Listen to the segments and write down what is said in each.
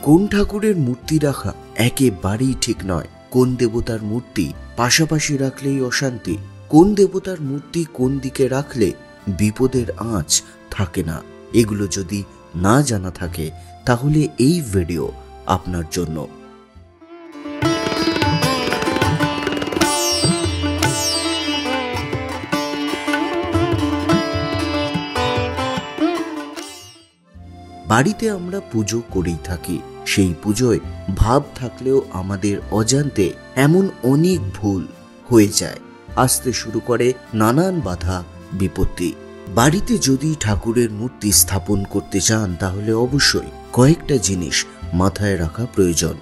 কোন ঠাকুরের মূর্তি রাখা একেবারেই ঠিক নয়। কোন দেবতার মূর্তি পাশাপাশি রাখলেই অশান্তি, কোন দেবতার মূর্তি কোন দিকে রাখলে বিপদের আঁচ থাকে না, এগুলো যদি না জানা থাকে তাহলে এই ভিডিও আপনার জন্য। বাড়িতে আমরা পুজো করেই থাকি। সেই পুজোয় ভাব থাকলেও আমাদের অজান্তে এমন অনেক ভুল হয়ে যায়, আসতে শুরু করে নানান বাধা বিপত্তি। বাড়িতে যদি ঠাকুরের মূর্তি স্থাপন করতে চান তাহলে অবশ্যই কয়েকটা জিনিস মাথায় রাখা প্রয়োজন।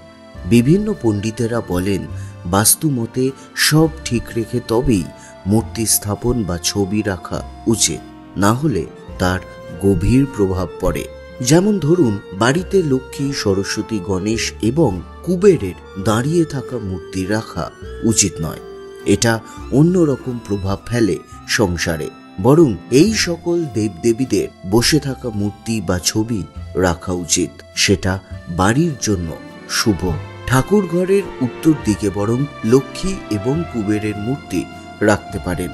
বিভিন্ন পণ্ডিতেরা বলেন বাস্তু মতে সব ঠিক রেখে তবেই মূর্তি স্থাপন বা ছবি রাখা উচিত, না হলে তার গভীর প্রভাব পড়ে। যেমন ধরুন, বাড়িতে লক্ষ্মী, সরস্বতী, গণেশ এবং কুবেরের দাঁড়িয়ে থাকা মূর্তি রাখা উচিত নয়। এটা অন্যরকম প্রভাব ফেলে সংসারে। বরং এই সকল দেবদেবীদের বসে থাকা মূর্তি বা ছবি রাখা উচিত, সেটা বাড়ির জন্য শুভ। ঠাকুর ঘরের উত্তর দিকে বরং লক্ষ্মী এবং কুবেরের মূর্তি রাখতে পারেন।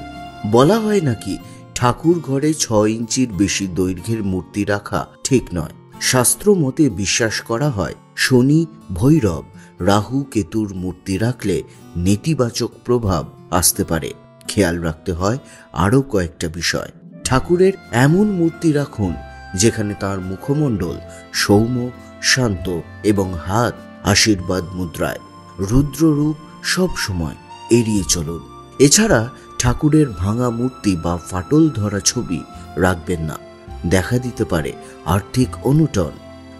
বলা হয় নাকি ঠাকুর ঘরে 6 ইঞ্চির বেশি দৈর্ঘ্যের মূর্তি রাখা ঠিক নয়। শাস্ত্র মতে বিশ্বাস করা হয় শনি, ভৈরব, রাহু, কেতুর মূর্তি রাখলে নেতিবাচক প্রভাব আসতে পারে। খেয়াল রাখতে হয় আরও কয়েকটা বিষয়। ঠাকুরের এমন মূর্তি রাখুন যেখানে তার মুখমণ্ডল সৌম্য, শান্ত এবং হাত আশীর্বাদ মুদ্রায়। রুদ্ররূপ সব সময় এড়িয়ে চলুন। এছাড়া ঠাকুরের ভাঙা মূর্তি বা ফাটল ধরা ছবি রাখবেন না, দেখা দিতে পারে আর্থিক অনটন।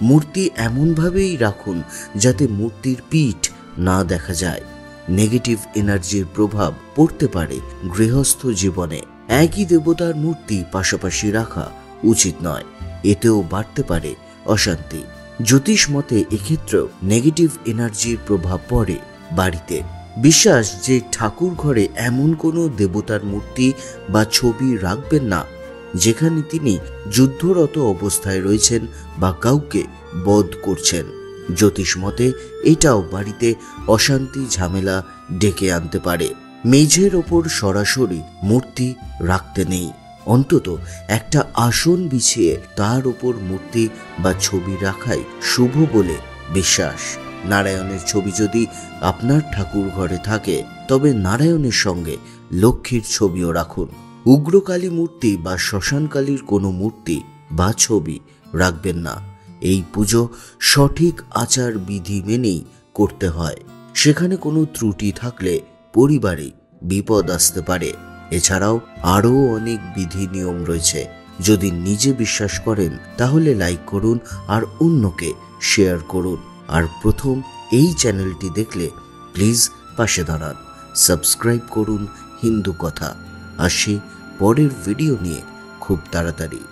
মূর্তি এমনভাবেই রাখুন যাতে মূর্তির পিঠ না দেখা যায়। নেগেটিভ এনার্জির প্রভাব পড়তে পারে গৃহস্থ জীবনে। একই দেবতার মূর্তি পাশাপাশি রাখা উচিত নয়, এতেও বাড়তে পারে অশান্তি। জ্যোতিষ মতে এক্ষেত্রেও নেগেটিভ এনার্জির প্রভাব পড়ে বাড়িতে। বিশ্বাস যে ঠাকুর ঘরে এমন কোনো দেবতার মূর্তি বা ছবি রাখবেন না যেখানে তিনি যুদ্ধরত অবস্থায় রয়েছেন বা কাউকে বধ করছেন। জ্যোতিষ মতে এটাও বাড়িতে অশান্তি, ঝামেলা ডেকে আনতে পারে। মেঝের ওপর সরাসরি মূর্তি রাখতে নেই, অন্তত একটা আসন বিছিয়ে তার ওপর মূর্তি বা ছবি রাখাই শুভ বলে বিশ্বাস। নারায়ণের ছবি যদি আপনার ঠাকুর ঘরে থাকে তবে নারায়ণের সঙ্গে লক্ষ্মীর ছবিও রাখুন। উগ্রকালী মূর্তি বা শ্মশানকালীর কোনো মূর্তি বা ছবি রাখবেন না। এই পুজো সঠিক আচার বিধি মেনেই করতে হয়। সেখানে কোনো ত্রুটি থাকলে পরিবারে বিপদ আসতে পারে। এছাড়াও আরও অনেক বিধি নিয়ম রয়েছে। যদি নিজে বিশ্বাস করেন তাহলে লাইক করুন আর অন্যকে শেয়ার করুন। আর প্রথম এই চ্যানেলটি দেখলে প্লিজ পাশে দাঁড়ান, সাবস্ক্রাইব করুন হিন্দু কথা। আসি পরের ভিডিও নিয়ে খুব তাড়াতাড়ি।